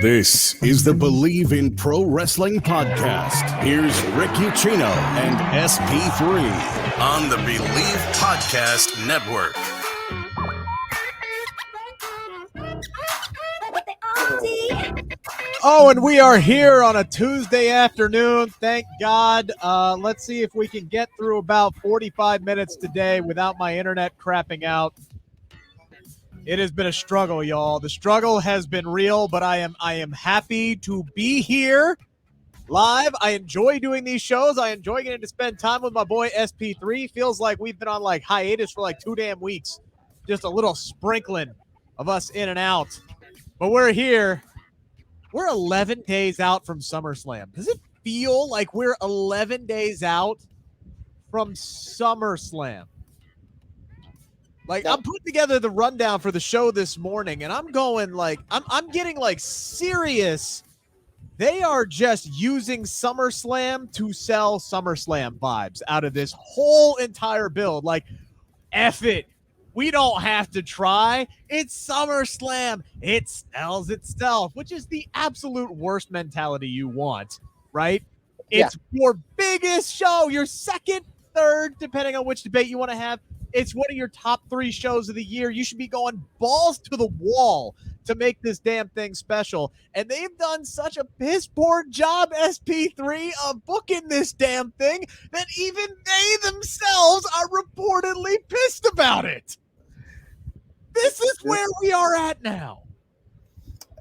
This is the Bleav in Pro Wrestling podcast. Here's Rick Ucchino and SP3 on the Bleav Podcast Network. Oh, and we are here on a Tuesday afternoon. Thank God. Let's see if we can get through about 45 minutes today without my internet crapping out. It has been a struggle, y'all. The struggle has been real, but I am happy to be here live. I enjoy doing these shows. I enjoy getting to spend time with my boy SP3. Feels like we've been on like hiatus for like 2 damn weeks. Just a little sprinkling of us in and out. But we're here. We're 11 days out from SummerSlam. Does it feel like we're 11 days out from SummerSlam? Like, I'm putting together the rundown for the show this morning, and I'm going like, I'm getting like serious. They are just using SummerSlam to sell SummerSlam vibes out of this whole entire build. Like, F it. We don't have to try. It's SummerSlam. It sells itself, which is the absolute worst mentality you want, right? It's your biggest show, your second, third, depending on which debate you want to have. It's one of your top 3 shows of the year. You should be going balls to the wall to make this damn thing special. And they've done such a piss poor job, SP3, of booking this damn thing that even they themselves are reportedly pissed about it. This is where we are at now.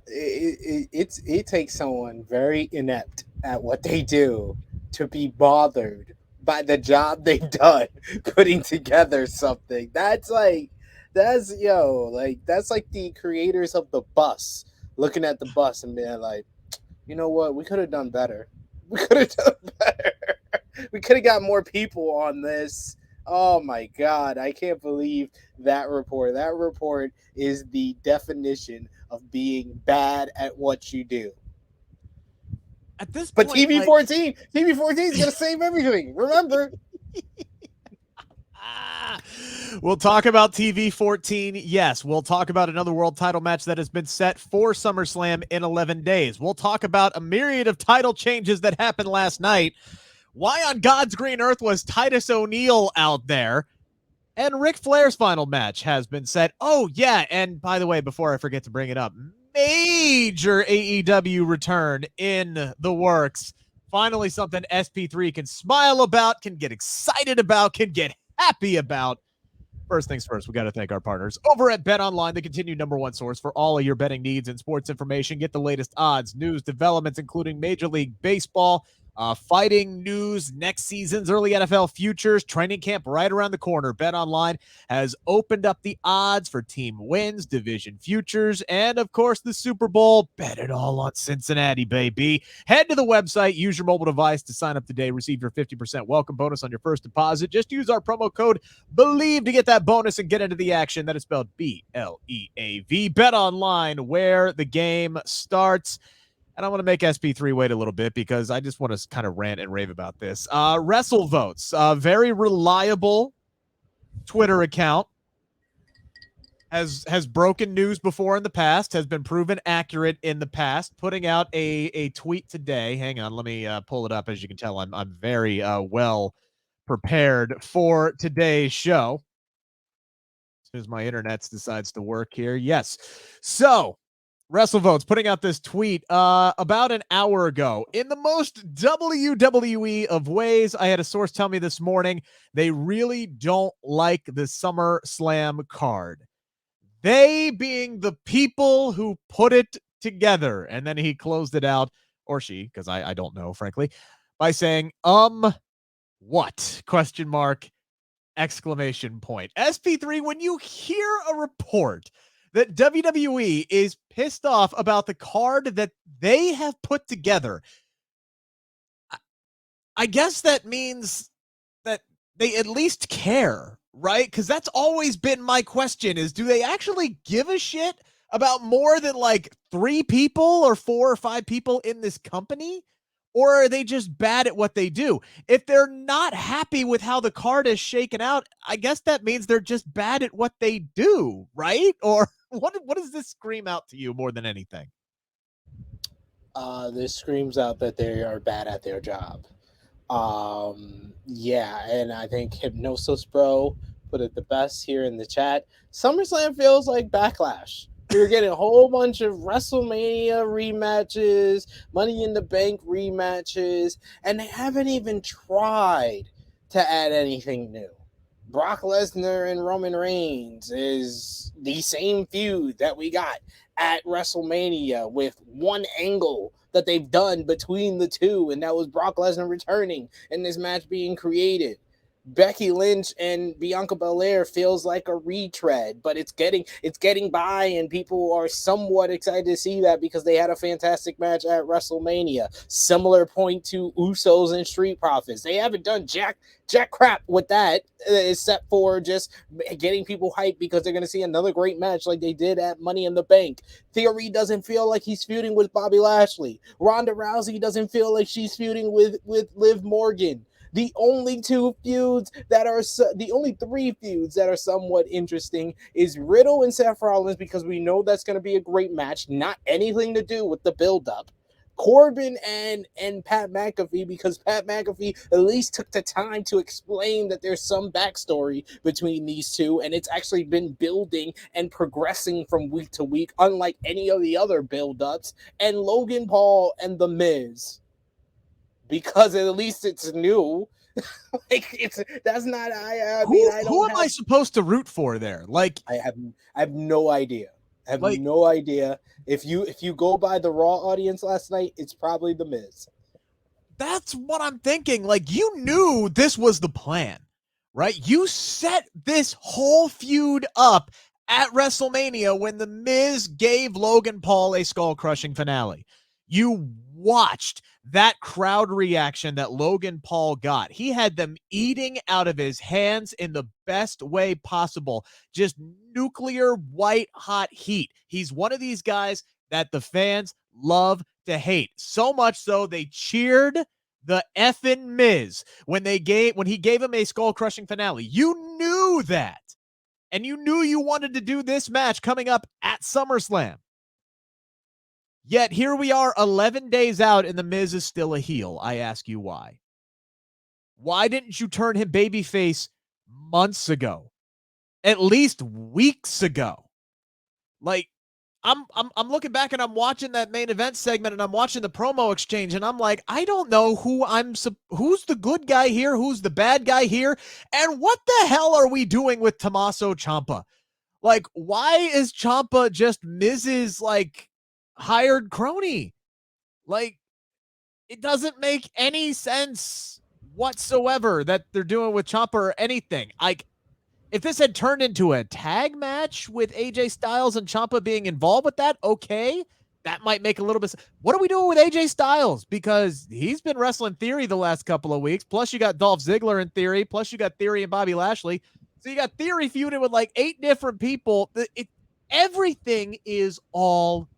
It takes someone very inept at what they do to be bothered by the job they've done putting together something. That's like the creators of the bus looking at the bus and being like, you know what, we could have done better. We could have done better. We could have got more people on this. Oh my God, I can't believe that report. That report is the definition of being bad at what you do. At this point, but TV14 is going to save everything. Remember. We'll talk about TV14. Yes, we'll talk about another world title match that has been set for SummerSlam in 11 days. We'll talk about a myriad of title changes that happened last night. Why on God's green earth was Titus O'Neill out there? And Ric Flair's final match has been set. Oh, yeah, and by the way, before I forget to bring it up, major AEW return in the works. Finally, something SP3 can smile about, can get excited about, can get happy about. First things first, we got to thank our partners over at BetOnline, the continued #1 source for all of your betting needs and sports information. Get the latest odds, news, developments, including Major League Baseball, fighting news, next season's early NFL futures, training camp right around the corner. BetOnline has opened up the odds for team wins, division futures, and of course the Super Bowl. Bet it all on Cincinnati, baby. Head to the website, use your mobile device to sign up today. Receive your 50% welcome bonus on your first deposit. Just use our promo code Bleav to get that bonus and get into the action. That is spelled BLEAV. BetOnline, where the game starts. And I want to make SP3 wait a little bit because I just want to kind of rant and rave about this. WrestleVotes, very reliable Twitter account, has broken news before in the past, has been proven accurate in the past, putting out a tweet today. Hang on, let me pull it up. As you can tell, I'm very well prepared for today's show. As soon as my internet decides to work here. Yes. So, WrestleVotes putting out this tweet about an hour ago. In the most WWE of ways, I had a source tell me this morning they really don't like the SummerSlam card. They being the people who put it together. And then he closed it out, or she, because I don't know, frankly, by saying, what? Question mark, exclamation point. SP3, when you hear a report that WWE is pissed off about the card that they have put together, I guess that means that they at least care, right? Because that's always been my question is, do they actually give a shit about more than like 3 people or 4 or 5 people in this company? Or are they just bad at what they do? If they're not happy with how the card is shaken out, I guess that means they're just bad at what they do, right? Or what does this scream out to you more than anything? This screams out that they are bad at their job. Yeah, and I think Hypnosis Bro put it the best here in the chat. SummerSlam feels like Backlash. We were getting a whole bunch of WrestleMania rematches, Money in the Bank rematches, and they haven't even tried to add anything new. Brock Lesnar and Roman Reigns is the same feud that we got at WrestleMania with one angle that they've done between the two, and that was Brock Lesnar returning and this match being created. Becky Lynch and Bianca Belair feels like a retread, but it's getting by, and people are somewhat excited to see that because they had a fantastic match at WrestleMania. Similar point to Usos and Street Profits. They haven't done jack crap with that, except for just getting people hyped because they're going to see another great match like they did at Money in the Bank. Theory doesn't feel like he's feuding with Bobby Lashley. Ronda Rousey doesn't feel like she's feuding with Liv Morgan. The only three feuds that are somewhat interesting is Riddle and Seth Rollins, because we know that's going to be a great match, not anything to do with the build-up. Corbin and Pat McAfee, because Pat McAfee at least took the time to explain that there's some backstory between these two, and it's actually been building and progressing from week to week, unlike any of the other build-ups. And Logan Paul and The Miz, because at least it's new. Like, that's not. I mean, I Who don't am I supposed to root for there? Like, I have no idea. I have Like- no idea. If you go by the Raw audience last night, it's probably The Miz. that's what I'm thinking. Like, you knew this was the plan, right? You set this whole feud up at WrestleMania when The Miz gave Logan Paul a skull-crushing finale. You watched that crowd reaction that Logan Paul got. He had them eating out of his hands in the best way possible. Just nuclear white-hot heat. He's one of these guys that the fans love to hate. So much so they cheered the effing Miz when he gave him a skull-crushing finale. You knew that. And you knew you wanted to do this match coming up at SummerSlam. Yet here we are 11 days out and the Miz is still a heel. I ask you why. Why didn't you turn him babyface months ago? At least weeks ago? Like, I'm looking back and I'm watching that main event segment and I'm watching the promo exchange and I'm like, I don't know who's the good guy here, who's the bad guy here, and what the hell are we doing with Tommaso Ciampa? Like, why is Ciampa just Miz's like hired crony? Like, it doesn't make any sense whatsoever that they're doing with Ciampa or anything. Like, if this had turned into a tag match with AJ Styles and Ciampa being involved with that, okay, that might make a little bit. What are we doing with AJ Styles? Because he's been wrestling Theory the last couple of weeks. Plus, you got Dolph Ziggler in Theory. Plus, you got Theory and Bobby Lashley. So you got Theory feuding with like 8 different people. Everything is all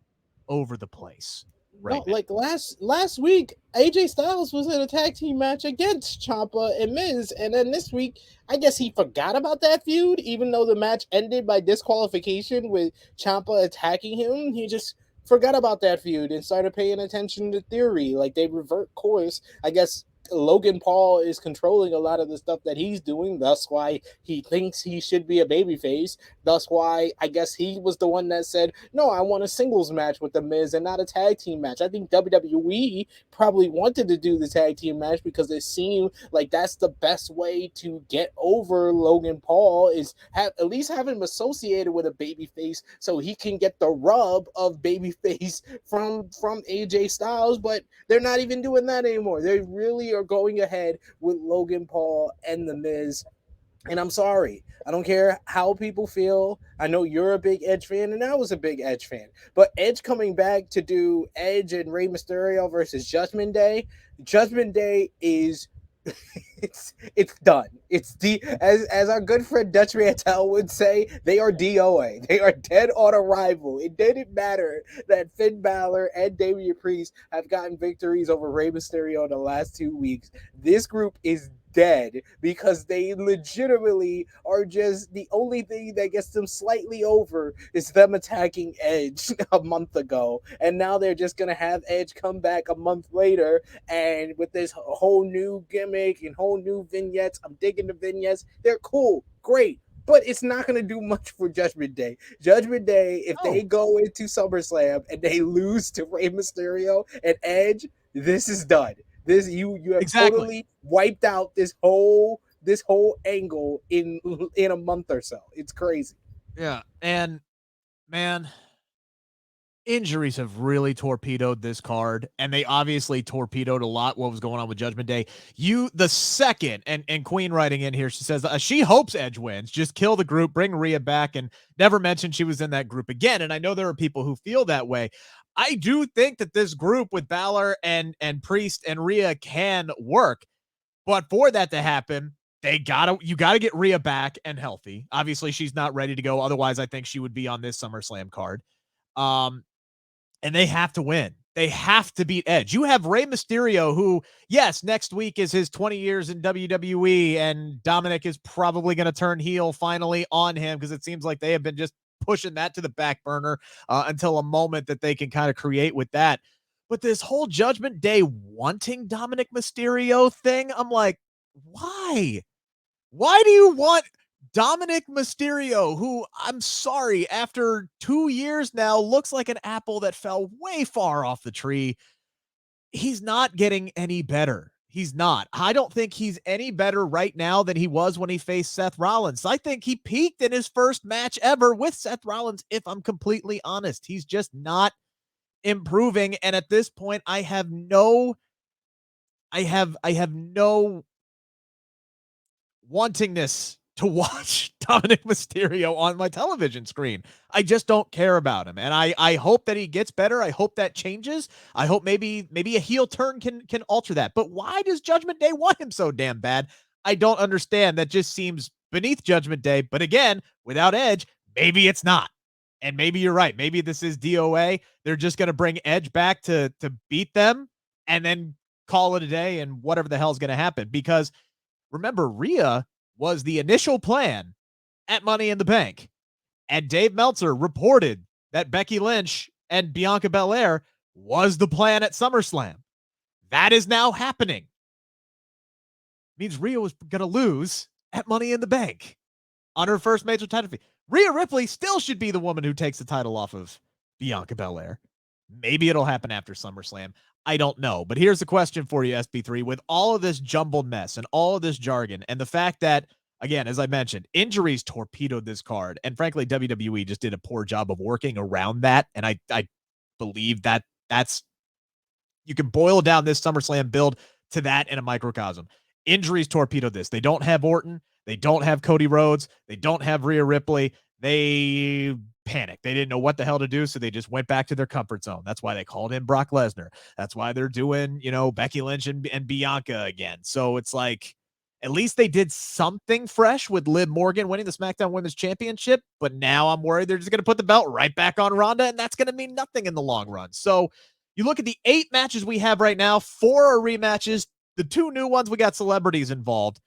over the place. Right. No, like last week, AJ Styles was in a tag team match against Ciampa and Miz, and then this week, I guess he forgot about that feud, even though the match ended by disqualification with Ciampa attacking him. He just forgot about that feud and started paying attention to Theory. Like, they revert course. I guess Logan Paul is controlling a lot of the stuff that he's doing. That's why he thinks he should be a babyface. That's why I guess he was the one that said, no, I want a singles match with The Miz and not a tag team match. I think WWE probably wanted to do the tag team match because it seemed like that's the best way to get over Logan Paul, is at least have him associated with a babyface so he can get the rub of babyface from AJ Styles. But they're not even doing that anymore. They really are going ahead with Logan Paul and The Miz. And I'm sorry. I don't care how people feel. I know you're a big Edge fan, and I was a big Edge fan. But Edge coming back to do Edge and Rey Mysterio versus Judgment Day. Judgment Day is it's done. It's as our good friend Dutch Mantel would say, they are DOA. They are dead on arrival. It didn't matter that Finn Balor and Damian Priest have gotten victories over Rey Mysterio in the last 2 weeks. This group is dead because they legitimately are just the only thing that gets them slightly over is them attacking Edge a month ago. And now they're just going to have Edge come back a month later and with this whole new gimmick and whole new vignettes. I'm digging the vignettes. They're cool. Great. But it's not going to do much for Judgment Day. Judgment Day, if they go into SummerSlam and they lose to Rey Mysterio and Edge, this is done. This you have totally wiped out this whole angle in a month or so. It's crazy. Yeah, and man, injuries have really torpedoed this card, and they obviously torpedoed a lot what was going on with Judgment Day. The second, and Queen writing in here, she says she hopes Edge wins. Just kill the group, bring Rhea back, and never mention she was in that group again. And I know there are people who feel that way. I do think that this group with Balor and Priest and Rhea can work, but for that to happen, you gotta get Rhea back and healthy. Obviously, she's not ready to go. Otherwise, I think she would be on this SummerSlam card. And they have to win. They have to beat Edge. You have Rey Mysterio, who, yes, next week is his 20 years in WWE, and Dominic is probably going to turn heel finally on him because it seems like they have been just pushing that to the back burner until a moment that they can kind of create with that. But this whole Judgment Day wanting Dominic Mysterio thing, I'm like, why? Why do you want Dominic Mysterio, who, I'm sorry, after 2 years now, looks like an apple that fell way far off the tree? He's not getting any better. He's not. I don't think he's any better right now than he was when he faced Seth Rollins. I think he peaked in his first match ever with Seth Rollins, if I'm completely honest. He's just not improving. And at this point, I have no wantingness to watch Dominic Mysterio on my television screen. I just don't care about him. And I hope that he gets better. I hope that changes. I hope maybe a heel turn can alter that. But why does Judgment Day want him so damn bad? I don't understand. That just seems beneath Judgment Day. But again, without Edge, maybe it's not. And maybe you're right. Maybe this is DOA. They're just going to bring Edge back to beat them and then call it a day and whatever the hell's going to happen. Because remember, Rhea was the initial plan at Money in the Bank. And Dave Meltzer reported that Becky Lynch and Bianca Belair was the plan at SummerSlam. That is now happening. Means Rhea was going to lose at Money in the Bank on her first major title defeat. Rhea Ripley still should be the woman who takes the title off of Bianca Belair. Maybe it'll happen after SummerSlam. I don't know. But here's the question for you, SP3. With all of this jumbled mess and all of this jargon and the fact that, again, as I mentioned, injuries torpedoed this card. And frankly, WWE just did a poor job of working around that. And I Bleav that you can boil down this SummerSlam build to that in a microcosm. Injuries torpedoed this. They don't have Orton. They don't have Cody Rhodes. They don't have Rhea Ripley. They panicked. They didn't know what the hell to do, so they just went back to their comfort zone. That's why they called in Brock Lesnar. That's why they're doing, Becky Lynch and Bianca again. So it's like, at least they did something fresh with Liv Morgan winning the SmackDown Women's Championship, but now I'm worried they're just going to put the belt right back on Ronda, and that's going to mean nothing in the long run. So you look at the 8 matches we have right now, 4 are rematches. The 2 new ones, we got celebrities involved.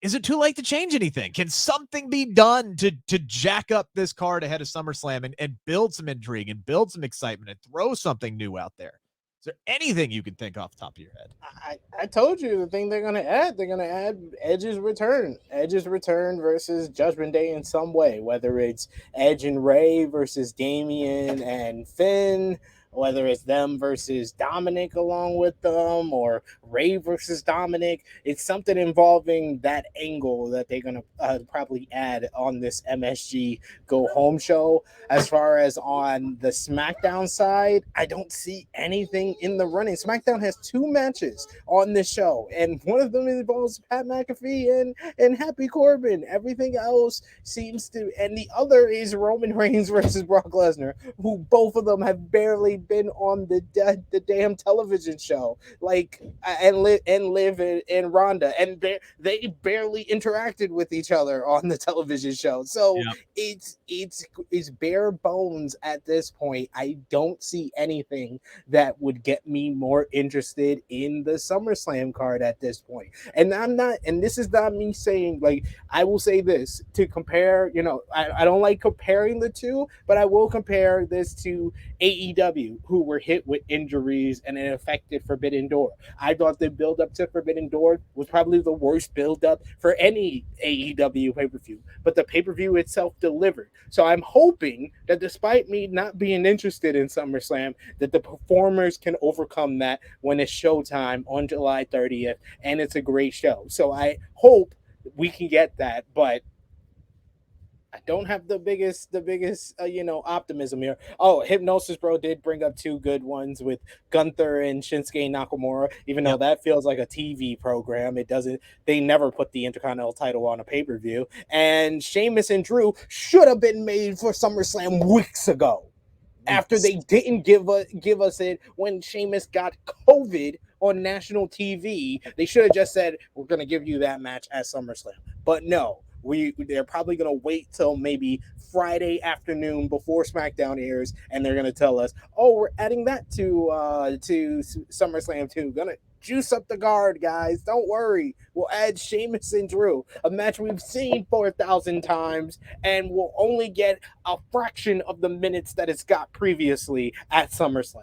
Is it too late to change anything? Can something be done to jack up this card ahead of SummerSlam and build some intrigue and build some excitement and throw something new out there? Is there anything you can think off the top of your head? I told you the thing they're going to add Edge's return. Edge's return versus Judgment Day in some way, whether it's Edge and Rey versus Damian and Finn, whether it's them versus Dominic along with them, or Rey versus Dominic. It's something involving that angle that they're going to probably add on this MSG Go Home show. As far as on the SmackDown side, I don't see anything in the running. SmackDown has 2 matches on this show, and one of them involves Pat McAfee and Happy Corbin. Everything else seems to, and the other is Roman Reigns versus Brock Lesnar, who both of them have barely they've been on the damn television show, like and Liv and Rhonda, and they barely interacted with each other on the television show. So Yep. it's bare bones at this point. I don't see anything that would get me more interested in the SummerSlam card at this point. And I'm not, and this is not me saying, like, I will say this to compare, I don't like comparing the two, but I will compare this to AEW, who were hit with injuries and it affected Forbidden Door. I thought the build up to Forbidden Door was probably the worst build up for any AEW pay-per-view, but the pay-per-view itself delivered. So I'm hoping that despite me not being interested in SummerSlam, that the performers can overcome that when it's showtime on July 30th, and it's a great show. So I hope we can get that, but I don't have the biggest optimism here. Oh, Hypnosis Bro did bring up two good ones with Gunther and Shinsuke Nakamura, even though Yep. that feels like a TV program. It doesn't, they never put the Intercontinental title on a pay-per-view. And Sheamus and Drew should have been made for SummerSlam weeks ago. After they didn't give us it when Sheamus got COVID on national TV. They should have just said, we're going to give you that match at SummerSlam. But no, they're probably going to wait till maybe Friday afternoon before SmackDown airs, and they're going to tell us, oh, we're adding that to SummerSlam too. Going to juice up the guard, guys. Don't worry. We'll add Sheamus and Drew, a match we've seen 4,000 times, and we'll only get a fraction of the minutes that it's got previously at SummerSlam.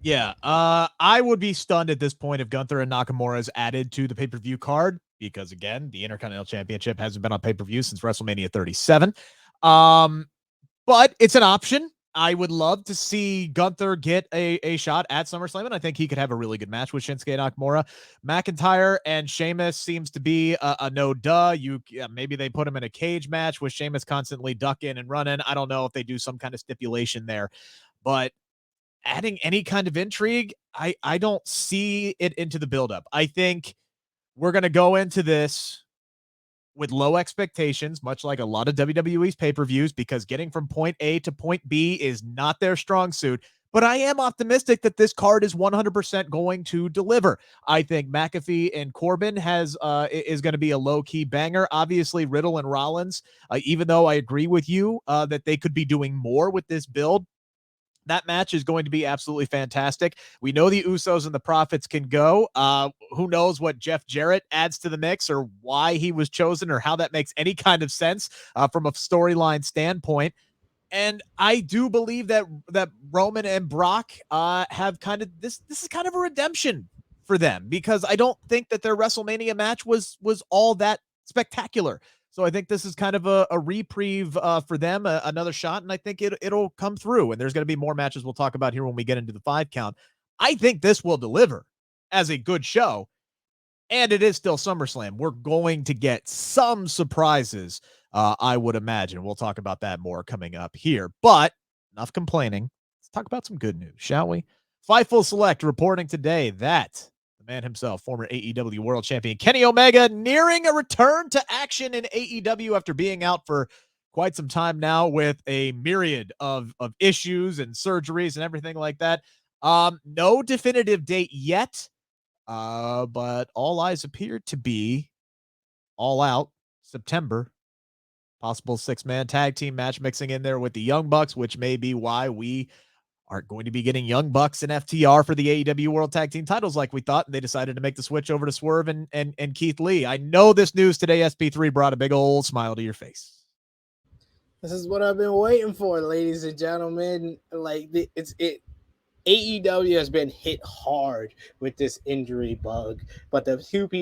Yeah, I would be stunned at this point if Gunther and Nakamura is added to the pay-per-view card, because again, the Intercontinental Championship hasn't been on pay-per-view since WrestleMania 37. But it's an option. I would love to see Gunther get a shot at SummerSlam, and I think he could have a really good match with Shinsuke Nakamura. McIntyre and Sheamus seems to be a no-duh. Maybe they put him in a cage match with Sheamus constantly ducking and running. I don't know if they do some kind of stipulation there, but adding any kind of intrigue, I don't see it into the buildup. I think we're going to go into this with low expectations, much like a lot of WWE's pay-per-views, because getting from point A to point B is not their strong suit. But I am optimistic that this card is 100% going to deliver. I think McAfee and Corbin is going to be a low-key banger. Obviously, Riddle and Rollins, even though I agree with you that they could be doing more with this build, that match is going to be absolutely fantastic. We know the Usos and the Profits can go. Who knows what Jeff Jarrett adds to the mix, or why he was chosen, or how that makes any kind of sense from a storyline standpoint. And I do believe that Roman and Brock have kind of this is kind of a redemption for them, because I don't think that their WrestleMania match was all that spectacular. So I think this is kind of a reprieve for them, another shot, and I think it'll come through. And there's going to be more matches we'll talk about here when we get into the 5 count. I think this will deliver as a good show, and it is still SummerSlam. We're going to get some surprises, I would imagine. We'll talk about that more coming up here. But enough complaining. Let's talk about some good news, shall we? Fightful Select reporting today that the man himself, former AEW World Champion Kenny Omega, nearing a return to action in AEW after being out for quite some time now with a myriad of issues and surgeries and everything like that. No definitive date yet, but all eyes appear to be All Out September. Possible 6-man tag team match mixing in there with the Young Bucks, which may be why we aren't going to be getting Young Bucks and FTR for the AEW World Tag Team titles like we thought, and they decided to make the switch over to Swerve and Keith Lee. I know this news today, SP3, brought a big old smile to your face. This is what I've been waiting for, ladies and gentlemen. Like, AEW has been hit hard with this injury bug, but the three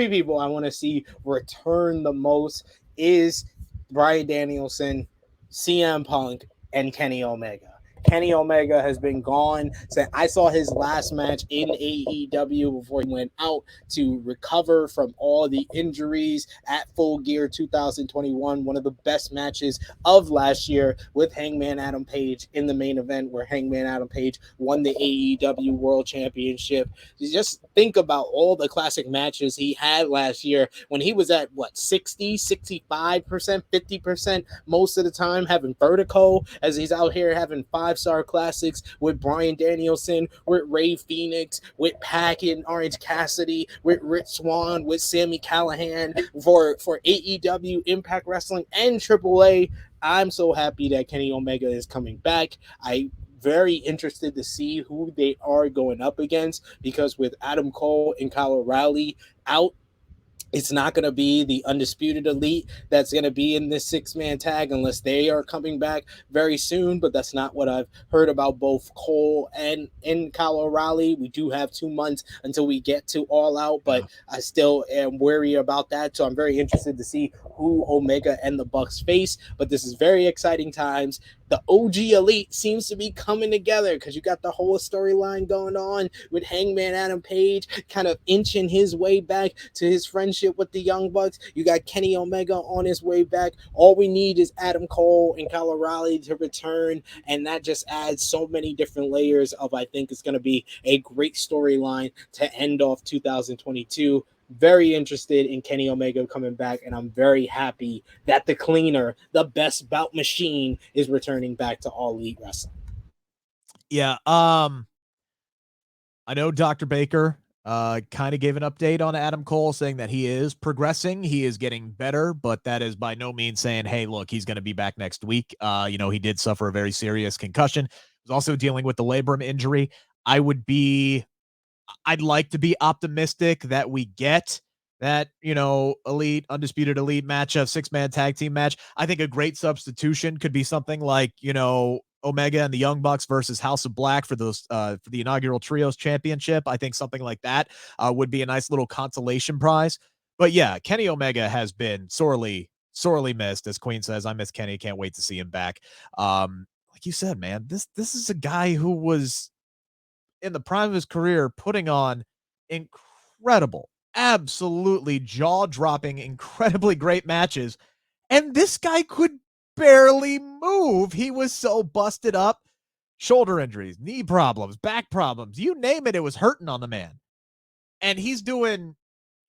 people I want to see return the most is Bryan Danielson, CM Punk, and Kenny Omega. Kenny Omega has been gone since I saw his last match in AEW before he went out to recover from all the injuries at Full Gear 2021. One of the best matches of last year with Hangman Adam Page in the main event, where Hangman Adam Page won the AEW World Championship. You just think about all the classic matches he had last year when he was at 60, 65%, 50% most of the time, having vertigo as he's out here having 5 5-star classics with Bryan Danielson, with Ray Phoenix, with Pac and Orange Cassidy, with Rich Swann, with Sami Callihan for AEW, Impact Wrestling, and AAA. I'm so happy that Kenny Omega is coming back. I very interested to see who they are going up against, because with Adam Cole and Kyle O'Reilly out, it's not going to be the Undisputed Elite that's going to be in this 6-man tag unless they are coming back very soon. But that's not what I've heard about both Cole and Kyle O'Reilly. We do have 2 months until we get to All Out, but I still am wary about that. So I'm very interested to see who Omega and the Bucks face. But this is very exciting times. The OG Elite seems to be coming together, because you got the whole storyline going on with Hangman Adam Page kind of inching his way back to his friendship with the Young Bucks. You got Kenny Omega on his way back. All we need is Adam Cole and Kyle O'Reilly to return, and that just adds so many different layers of, I think it's going to be a great storyline to end off 2022. Very interested in Kenny Omega coming back, and I'm very happy that the cleaner, the best bout machine, is returning back to All Elite Wrestling. Yeah, I know Dr. Baker kind of gave an update on Adam Cole, saying that he is progressing, he is getting better, but that is by no means saying, hey, look, he's going to be back next week. He did suffer a very serious concussion. He was also dealing with the labrum injury. I'd like to be optimistic that we get that, elite, undisputed elite matchup, 6-man tag team match. I think a great substitution could be something like, Omega and the Young Bucks versus House of Black for those for the inaugural Trios Championship. I think something like that would be a nice little consolation prize. But yeah, Kenny Omega has been sorely missed. As Queen says, I miss Kenny. Can't wait to see him back. Like you said, man, this is a guy who was in the prime of his career putting on incredible, absolutely jaw-dropping, incredibly great matches, and this guy could barely move. He was so busted up. Shoulder injuries, knee problems, back problems, you name it, it was hurting on the man. And he's doing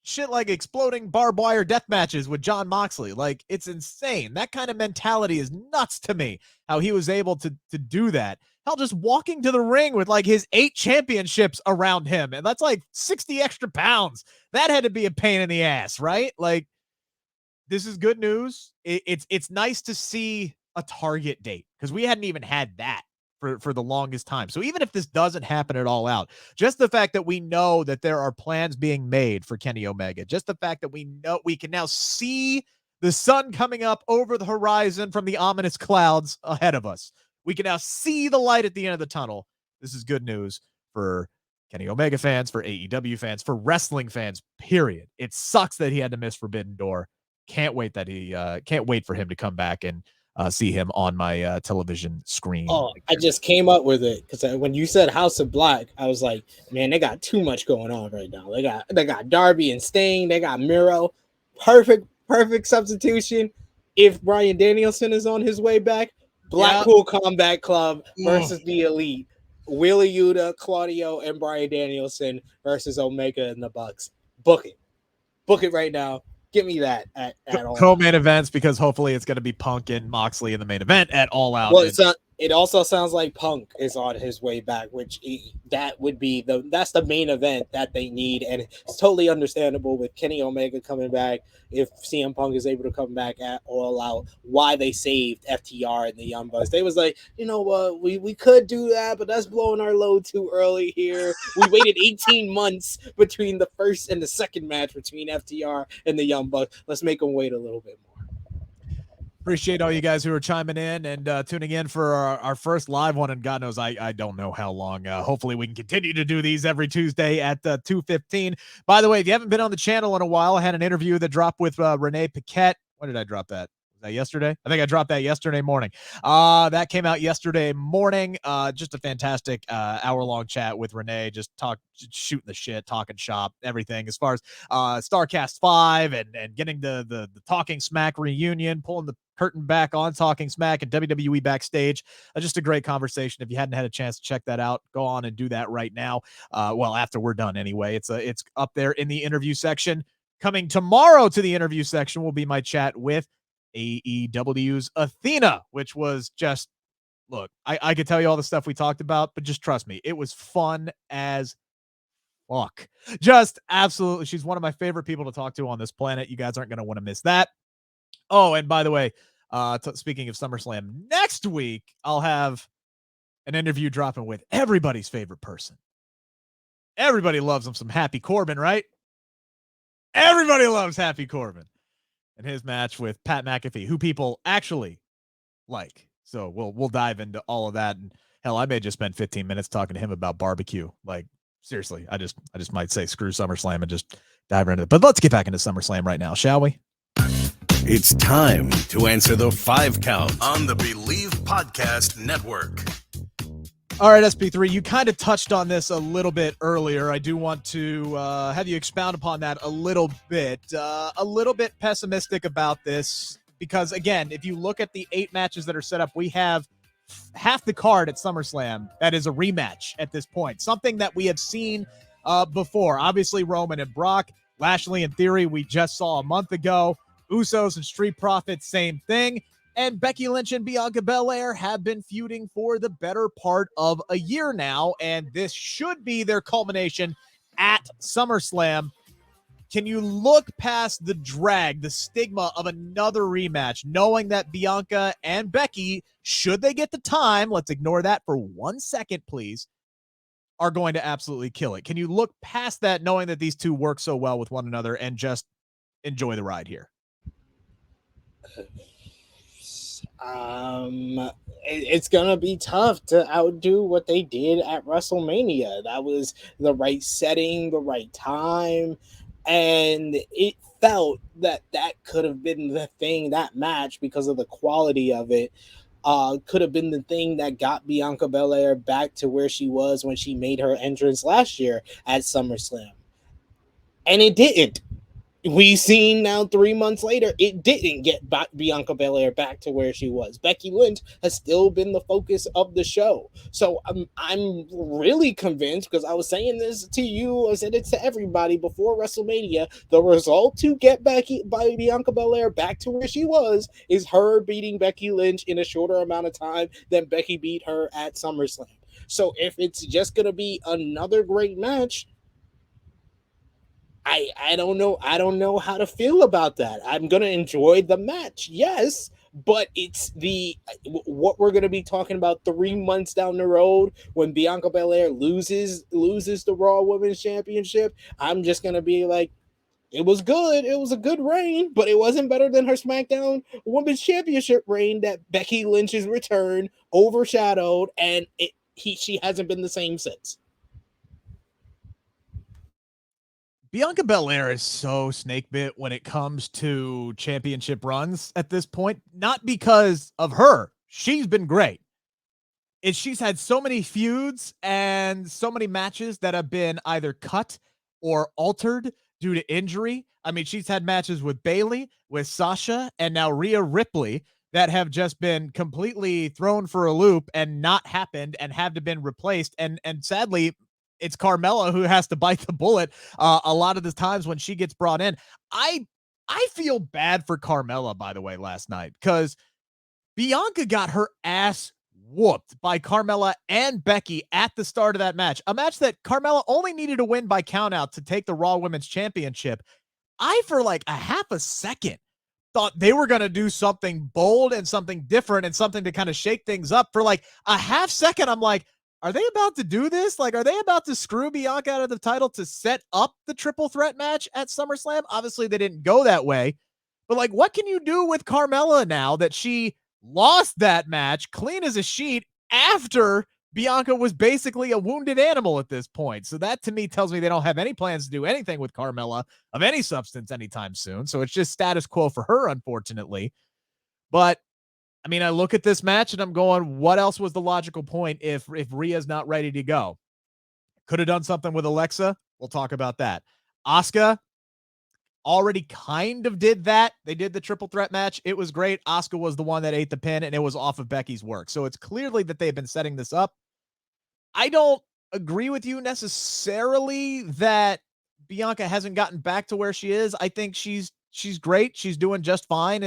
shit like exploding barbed wire death matches with Jon Moxley. Like, it's insane. That kind of mentality is nuts to me, how he was able to do that. Hell, just walking to the ring with like his 8 championships around him, and that's like 60 extra pounds. That had to be a pain in the ass, right? Like, this is good news. It's nice to see a target date, because we hadn't even had that for the longest time. So even if this doesn't happen at All Out, just the fact that we know that there are plans being made for Kenny Omega, just the fact that we know we can now see the sun coming up over the horizon from the ominous clouds ahead of us. We can now see the light at the end of the tunnel. This is good news for Kenny Omega fans, for AEW fans, for wrestling fans, period. It sucks that he had to miss Forbidden Door. Can't wait for him to come back and see him on my television screen. Oh, I just came up with it because when you said House of Black, I was like, man, they got too much going on right now. They got Darby and Sting. They got Miro. Perfect substitution. If Bryan Danielson is on his way back, Blackpool Combat Club versus the Elite. Wheeler Yuta, Claudio, and Bryan Danielson versus Omega and the Bucks. Book it right now. Give me that at All Co-main events, because hopefully it's going to be Punk and Moxley in the main event at All Out. Well, it also sounds like Punk is on his way back, which that would be that's the main event that they need, and it's totally understandable with Kenny Omega coming back. If CM Punk is able to come back at All Out, why they saved FTR and the Young Bucks. They was like, you know what, we could do that, but that's blowing our load too early here. We waited 18 months between the first and the second match between FTR and the Young Bucks. Let's make them wait a little bit more. Appreciate all you guys who are chiming in and tuning in for our first live one, and God knows I don't know how long. Hopefully we can continue to do these every Tuesday at 2:15. By the way, if you haven't been on the channel in a while, I had an interview that dropped with Renee Paquette. When did I drop that? Was that yesterday? I think I dropped that yesterday morning. That came out yesterday morning. Just a fantastic hour-long chat with Renee, just shooting the shit, talking shop, everything as far as StarCast 5 and getting the Talking Smack reunion, pulling the curtain back on Talking Smack and WWE backstage. Just a great conversation. If you hadn't had a chance to check that out, go on and do that right now. Well, after we're done anyway. It's up there in the interview section. Coming tomorrow to the interview section will be my chat with AEW's Athena, which was just look, I could tell you all the stuff we talked about, but just trust me, it was fun as fuck. Just absolutely. She's one of my favorite people to talk to on this planet. You guys aren't going to want to miss that. Oh, and by the way, speaking of SummerSlam, next week I'll have an interview dropping with everybody's favorite person. Everybody loves him some Happy Corbin, right? Everybody loves Happy Corbin and his match with Pat McAfee, who people actually like. So we'll dive into all of that. And hell, I may just spend 15 minutes talking to him about barbecue. Like, seriously, I just might say screw SummerSlam and just dive into it. But let's get back into SummerSlam right now, shall we? It's time to answer the 5 count on the Bleav Podcast Network. All right, SP3, you kind of touched on this a little bit earlier. I do want to have you expound upon that a little bit pessimistic about this because, again, if you look at the 8 matches that are set up, we have half the card at SummerSlam that is a rematch at this point, something that we have seen before. Obviously, Roman and Brock, Lashley and Theory, we just saw a month ago. Usos and Street Profits, same thing. And Becky Lynch and Bianca Belair have been feuding for the better part of a year now, and this should be their culmination at SummerSlam. Can you look past the drag, the stigma of another rematch, knowing that Bianca and Becky, should they get the time, let's ignore that for 1 second, please, are going to absolutely kill it? Can you look past that, knowing that these two work so well with one another, and just enjoy the ride here? It's gonna be tough to outdo what they did at WrestleMania. That was the right setting, the right time, and it felt that could have been the thing, that match, because of the quality of it, could have been the thing that got Bianca Belair back to where she was when she made her entrance last year at SummerSlam. And it didn't. We've seen now 3 months later, it didn't get Bianca Belair back to where she was. Becky Lynch has still been the focus of the show. So I'm really convinced, because I was saying this to you, I said it to everybody before WrestleMania, the result to get Bianca Belair back to where she was is her beating Becky Lynch in a shorter amount of time than Becky beat her at SummerSlam. So if it's just going to be another great match, I don't know. I don't know how to feel about that. I'm going to enjoy the match, yes, but it's what we're going to be talking about 3 months down the road when Bianca Belair loses the Raw Women's Championship. I'm just going to be like, it was good. It was a good reign, but it wasn't better than her SmackDown Women's Championship reign that Becky Lynch's return overshadowed, and she hasn't been the same since. Bianca Belair is so snake bit when it comes to championship runs at this point, not because of her. She's been great. She's had so many feuds and so many matches that have been either cut or altered due to injury. I mean, she's had matches with Bayley, with Sasha, and now Rhea Ripley that have just been completely thrown for a loop and not happened and have to been replaced. And sadly, it's Carmella who has to bite the bullet a lot of the times when she gets brought in. I feel bad for Carmella, by the way, last night, because Bianca got her ass whooped by Carmella and Becky at the start of that match, a match that Carmella only needed to win by countout to take the Raw Women's Championship. I, for like a half a second, thought they were going to do something bold and something different and something to kind of shake things up. For like a half second, I'm like, are they about to do this? Like, are they about to screw Bianca out of the title to set up the triple threat match at SummerSlam? Obviously, they didn't go that way. But, like, what can you do with Carmella now that she lost that match clean as a sheet after Bianca was basically a wounded animal at this point? So that, to me, tells me they don't have any plans to do anything with Carmella of any substance anytime soon. So it's just status quo for her, unfortunately. But I mean, I look at this match and I'm going, what else was the logical point if Rhea's not ready to go? Could have done something with Alexa. We'll talk about that. Asuka already kind of did that. They did the triple threat match. It was great. Asuka was the one that ate the pin, and it was off of Becky's work. So it's clearly that they've been setting this up. I don't agree with you necessarily that Bianca hasn't gotten back to where she is. I think she's great. She's doing just fine.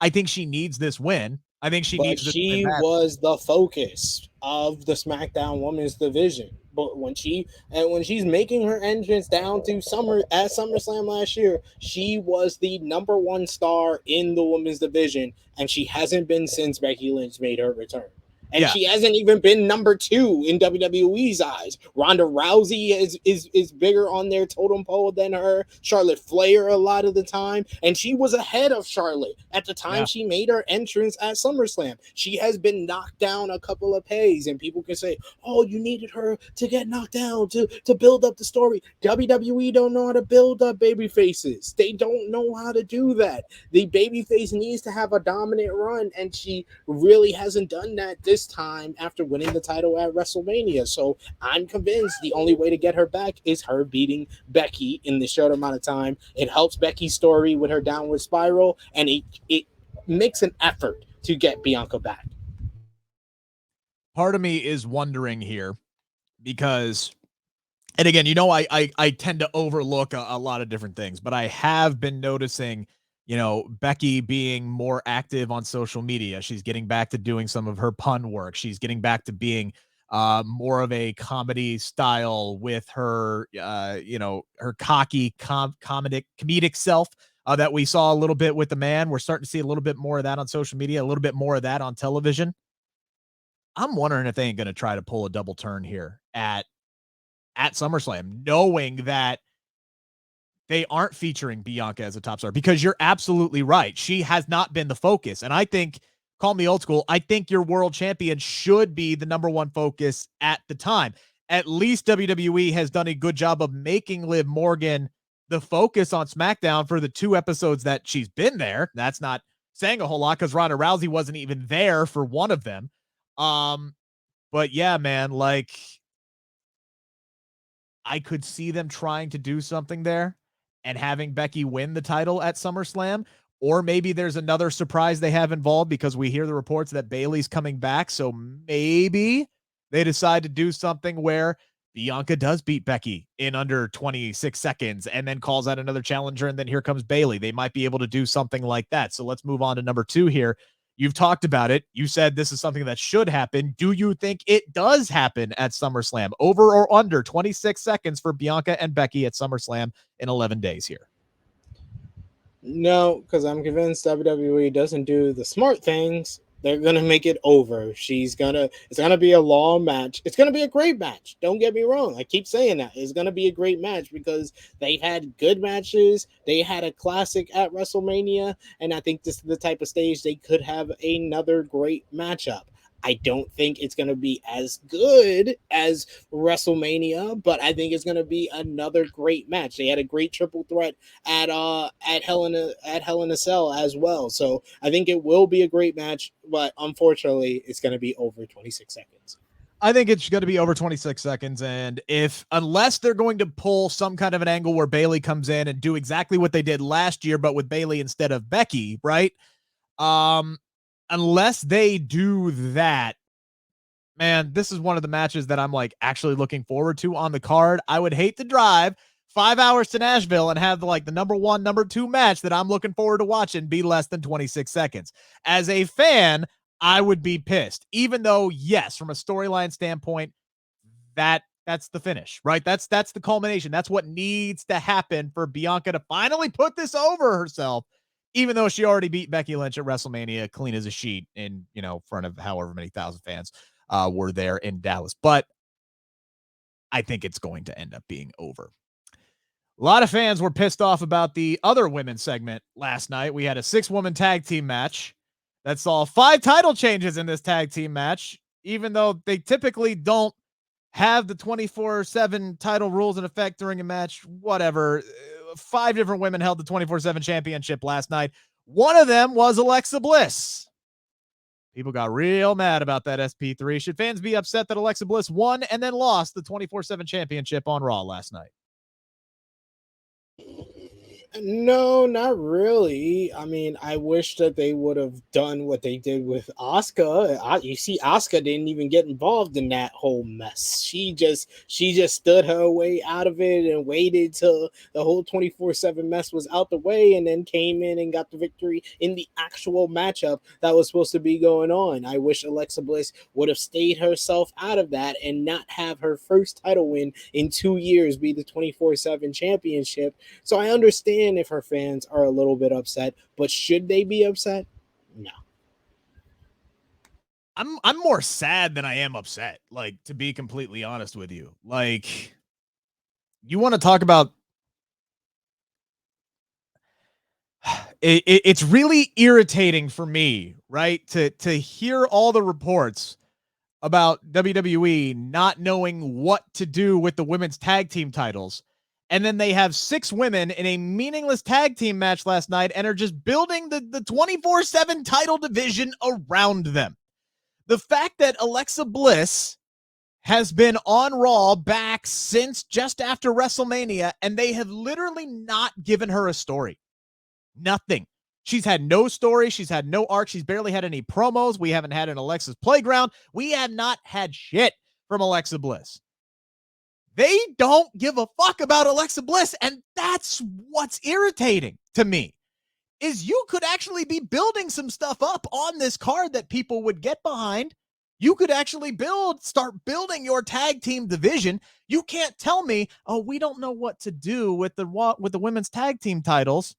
I think she needs this win. I think she But needs this win she bad. was the focus of the SmackDown Women's Division. But when she's making her entrance down to SummerSlam last year, she was the number one star in the women's division, and she hasn't been since Becky Lynch made her return. And Yeah. she hasn't even been number 2 in WWE's eyes. Ronda Rousey is bigger on their totem pole than her. Charlotte Flair a lot of the time. And she was ahead of Charlotte at the time she made her entrance at SummerSlam. She has been knocked down a couple of pegs. And people can say, oh, you needed her to get knocked down to build up the story. WWE don't know how to build up baby faces. They don't know how to do that. The baby face needs to have a dominant run. And she really hasn't done that this time after winning the title at WrestleMania. So I'm convinced the only way to get her back is her beating Becky in the short amount of time. It helps Becky's story with her downward spiral, and it makes an effort to get Bianca back. Part of me is wondering here because, and again, I tend to overlook a lot of different things, but I have been noticing, Becky being more active on social media. She's getting back to doing some of her pun work. She's getting back to being more of a comedy style with her, her cocky comedic self that we saw a little bit with the man. We're starting to see a little bit more of that on social media, a little bit more of that on television. I'm wondering if they ain't going to try to pull a double turn here at SummerSlam, knowing that they aren't featuring Bianca as a top star, because you're absolutely right. She has not been the focus. And I think, call me old school, I think your world champion should be the number one focus at the time. At least WWE has done a good job of making Liv Morgan the focus on SmackDown for the 2 episodes that she's been there. That's not saying a whole lot because Ronda Rousey wasn't even there for one of them. But yeah, man, like, I could see them trying to do something there and having Becky win the title at SummerSlam. Or maybe there's another surprise they have involved, because we hear the reports that Bayley's coming back. So maybe they decide to do something where Bianca does beat Becky in under 26 seconds and then calls out another challenger, and then here comes Bayley. They might be able to do something like that. So let's move on to number 2 here. You've talked about it. You said this is something that should happen. Do you think it does happen at SummerSlam? Over or under 26 seconds for Bianca and Becky at SummerSlam in 11 days here? No, because I'm convinced WWE doesn't do the smart things. They're gonna make it over. It's gonna be a long match. It's gonna be a great match. Don't get me wrong. I keep saying that. It's gonna be a great match because they've had good matches. They had a classic at WrestleMania, and I think this is the type of stage they could have another great matchup. I don't think it's going to be as good as WrestleMania, but I think it's going to be another great match. They had a great triple threat at Hell in a Cell as well. So I think it will be a great match, but unfortunately, it's going to be over 26 seconds. I think it's going to be over 26 seconds. And unless they're going to pull some kind of an angle where Bayley comes in and do exactly what they did last year, but with Bayley instead of Becky, right? Unless they do that, man, this is one of the matches that I'm like actually looking forward to on the card. I would hate to drive 5 hours to Nashville and have like the number 1, number 2 match that I'm looking forward to watching be less than 26 seconds. As a fan, I would be pissed, even though, yes, from a storyline standpoint, that's the finish, right? That's the culmination. That's what needs to happen for Bianca to finally put this over herself, even though she already beat Becky Lynch at WrestleMania clean as a sheet in, front of however many thousand fans were there in Dallas. But I think it's going to end up being over. A lot of fans were pissed off about the other women's segment last night. We had a 6-woman tag team match that saw 5 title changes in this tag team match, even though they typically don't have the 24/7 title rules in effect during a match. Whatever. 5 different women held the 24/7 championship last night. One of them was Alexa Bliss. People got real mad about that SP3. Should fans be upset that Alexa Bliss won and then lost the 24/7 championship on Raw last night? No, not really. I mean, I wish that they would have done what they did with Asuka. You see, Asuka didn't even get involved in that whole mess. She just stood her way out of it and waited till the whole 24/7 mess was out the way, and then came in and got the victory in the actual matchup that was supposed to be going on. I wish Alexa Bliss would have stayed herself out of that and not have her first title win in 2 years be the 24/7 championship. So I understand if her fans are a little bit upset, but should they be upset? No. I'm more sad than I am upset, like, to be completely honest with you. Like, you want to talk about it's really irritating for me, right? To hear all the reports about WWE not knowing what to do with the women's tag team titles. And then they have 6 women in a meaningless tag team match last night and are just building the 24/7 title division around them. The fact that Alexa Bliss has been on Raw back since just after WrestleMania, and they have literally not given her a story. Nothing. She's had no story. She's had no arc. She's barely had any promos. We haven't had an Alexa's Playground. We have not had shit from Alexa Bliss. They don't give a fuck about Alexa Bliss, and that's what's irritating to me. Is you could actually be building some stuff up on this card that people would get behind. You could actually start building your tag team division. You can't tell me, oh, we don't know what to do with the women's tag team titles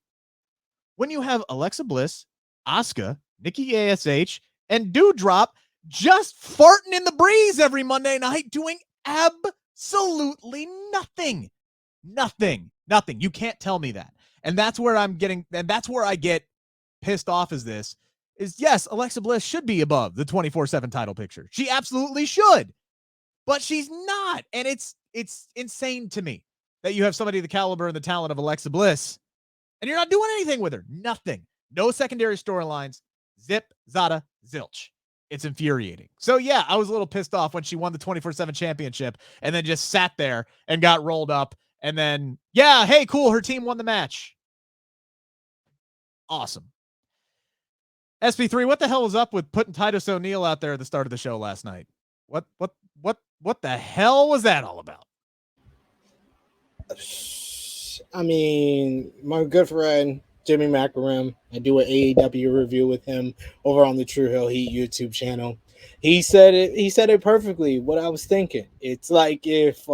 when you have Alexa Bliss, Asuka, Nikki ASH, and Doudrop just farting in the breeze every Monday night doing absolutely nothing. Nothing. You can't tell me that. And that's where that's where I get pissed off is yes, Alexa Bliss should be above the 24/7 title picture. She absolutely should. But she's not. And it's insane to me that you have somebody the caliber and the talent of Alexa Bliss and you're not doing anything with her. Nothing. No secondary storylines. Zip, zada, zilch. It's infuriating. So, yeah, I was a little pissed off when she won the 24/7 championship and then just sat there and got rolled up. And then, yeah, hey, cool, her team won the match. Awesome. SP3, what the hell was up with putting Titus O'Neill out there at the start of the show last night? What the hell was that all about? I mean, my good friend Jimmy Macaram, I do an AEW review with him over on the True Hill Heat YouTube channel. He said it perfectly. What I was thinking. It's like if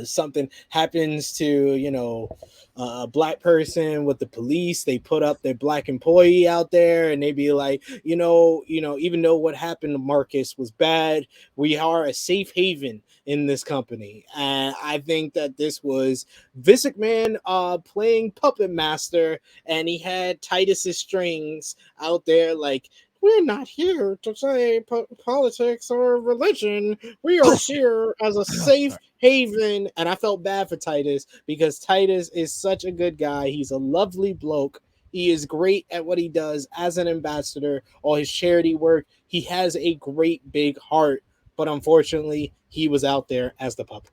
something happens to a black person with the police, they put up their black employee out there and they be like, even though what happened to Marcus was bad, we are a safe haven in this company. And I think that this was Vince McMahon playing puppet master, and he had Titus's strings out there like, we're not here to say politics or religion. We are here as a safe haven. And I felt bad for Titus because Titus is such a good guy. He's a lovely bloke. He is great at what he does as an ambassador, all his charity work. He has a great big heart. But unfortunately, he was out there as the puppet.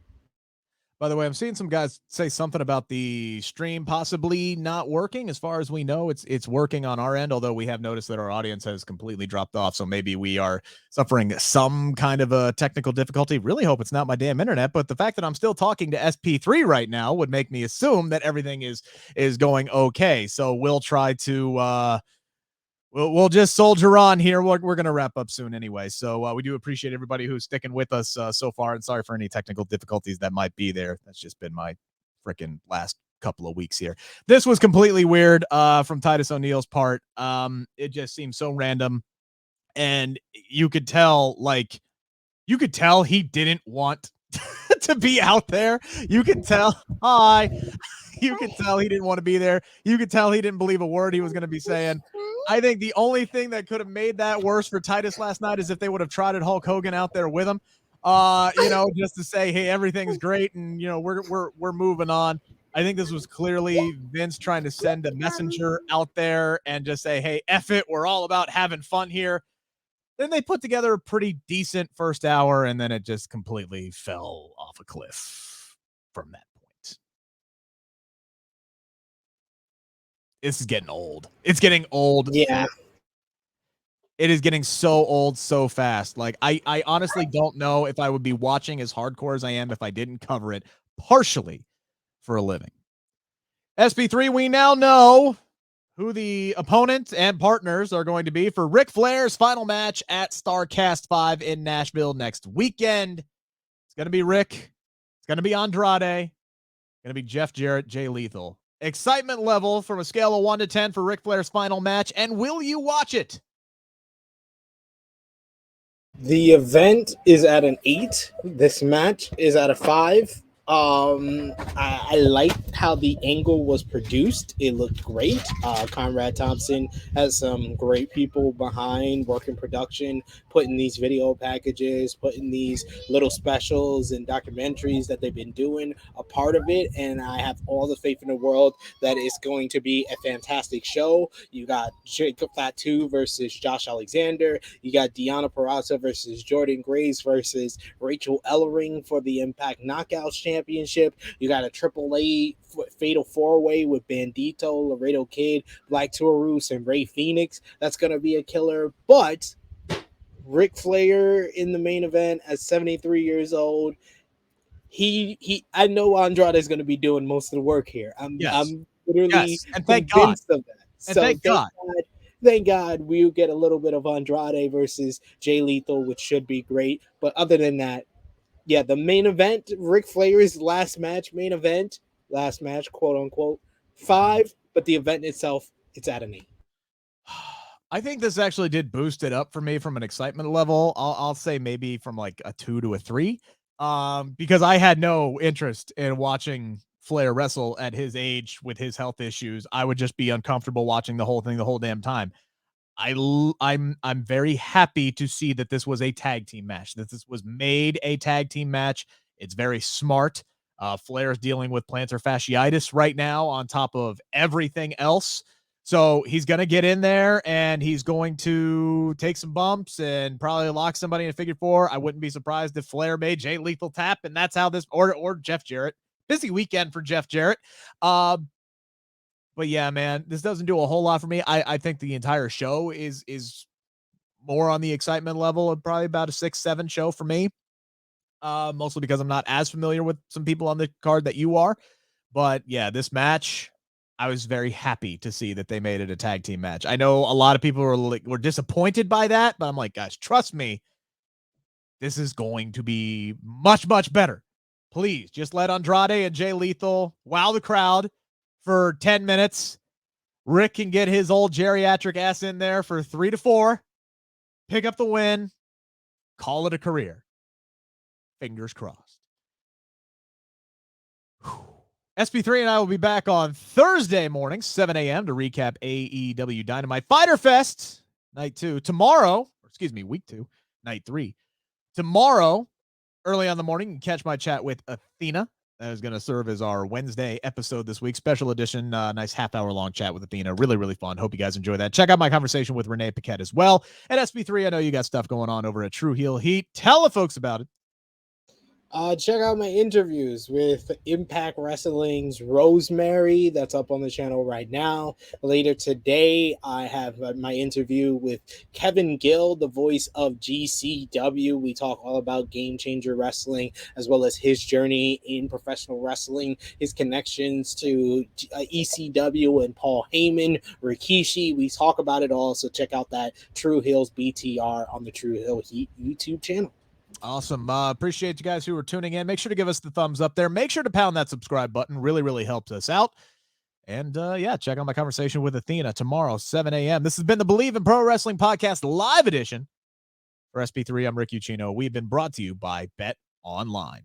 By the way, I'm seeing some guys say something about the stream possibly not working. As far as we know, it's working on our end, although we have noticed that our audience has completely dropped off. So maybe we are suffering some kind of a technical difficulty. Really hope it's not my damn internet, but the fact that I'm still talking to SP3 right now would make me assume that everything is going okay. So we'll try to we'll just soldier on here. We're going to wrap up soon anyway. So we do appreciate everybody who's sticking with us so far. And sorry for any technical difficulties that might be there. That's just been my freaking last couple of weeks here. This was completely weird from Titus O'Neill's part. It just seemed so random. And you could tell he didn't want to be out there. You could tell. Hi. You could tell he didn't want to be there. You could tell he didn't believe a word he was going to be saying. I think the only thing that could have made that worse for Titus last night is if they would have trotted Hulk Hogan out there with him, just to say, hey, everything's great and we're moving on. I think this was clearly Vince trying to send a messenger out there and just say, hey, F it, we're all about having fun here. Then they put together a pretty decent first hour, and then it just completely fell off a cliff from that. this is getting old. It's getting old. Yeah. It is getting so old so fast. Like, I honestly don't know if I would be watching as hardcore as I am if I didn't cover it partially for a living. SP3, we now know who the opponents and partners are going to be for Ric Flair's final match at StarCast 5 in Nashville next weekend. It's going to be Rick. It's going to be Andrade. It's going to be Jeff Jarrett, Jay Lethal. Excitement level from a scale of 1 to 10 for Ric Flair's final match, and will you watch it? The event is at an 8. This match is at a 5. I liked how the angle was produced. It looked great. Conrad Thompson has some great people behind working production, putting these video packages, putting these little specials and documentaries that they've been doing a part of it. And I have all the faith in the world that it's going to be a fantastic show. You got Jacob Fatu versus Josh Alexander. You got Deonna Purrazzo versus Jordan Grace versus Rachel Ellering for the Impact Knockouts Championship. You got a AAA Fatal 4-Way with Bandito, Laredo Kid, Black Taurus, and Ray Phoenix. That's going to be a killer. But Ric Flair in the main event at 73 years old, I know Andrade is going to be doing most of the work here. I'm literally and thank God. Of that. And so thank God we'll get a little bit of Andrade versus Jay Lethal, which should be great. But other than that, yeah, the main event, Ric Flair's last match, quote unquote, 5, but the event itself, it's at an 8. I think this actually did boost it up for me from an excitement level. I'll say maybe from like a 2 to a 3, because I had no interest in watching Flair wrestle at his age with his health issues. I would just be uncomfortable watching the whole thing the whole damn time. I'm very happy to see that this was a tag team match, that this was made a tag team match. It's very smart. Flair's dealing with plantar fasciitis right now on top of everything else. So he's going to get in there and he's going to take some bumps and probably lock somebody in a figure 4. I wouldn't be surprised if Flair made Jay Lethal tap, and that's how this, or Jeff Jarrett. Busy weekend for Jeff Jarrett. But yeah, man, this doesn't do a whole lot for me. I think the entire show is more on the excitement level of probably about a 6-7 show for me. Mostly because I'm not as familiar with some people on the card that you are. But yeah, this match, I was very happy to see that they made it a tag team match. I know a lot of people were disappointed by that, but I'm like, guys, trust me, this is going to be much, much better. Please just let Andrade and Jay Lethal wow the crowd for 10 minutes. Rick can get his old geriatric ass in there for 3 to 4, pick up the win, call it a career. Fingers crossed. SP3 and I will be back on Thursday morning, 7 a.m. to recap AEW Dynamite Fyter Fest night 2. Week 2, night 3. Tomorrow, early on the morning, you can catch my chat with Athena. That is going to serve as our Wednesday episode this week. Special edition, nice half-hour-long chat with Athena. Really, really fun. Hope you guys enjoy that. Check out my conversation with Renee Paquette as well. At SP3, I know you got stuff going on over at True Heel Heat. Tell the folks about it. Check out my interviews with Impact Wrestling's Rosemary. That's up on the channel right now. Later today, I have my interview with Kevin Gill, the voice of GCW. We talk all about Game Changer Wrestling, as well as his journey in professional wrestling, his connections to ECW and Paul Heyman, Rikishi. We talk about it all, so check out that True Hills BTR on the True Hill Heat YouTube channel. Awesome. Appreciate you guys who are tuning in. Make sure to give us the thumbs up there. Make sure to pound that subscribe button. Really, really helps us out. And yeah, check out my conversation with Athena tomorrow, 7 a.m. This has been the Bleav in Pro Wrestling Podcast live edition. For SP3, I'm Rick Ucchino. We've been brought to you by Bet Online.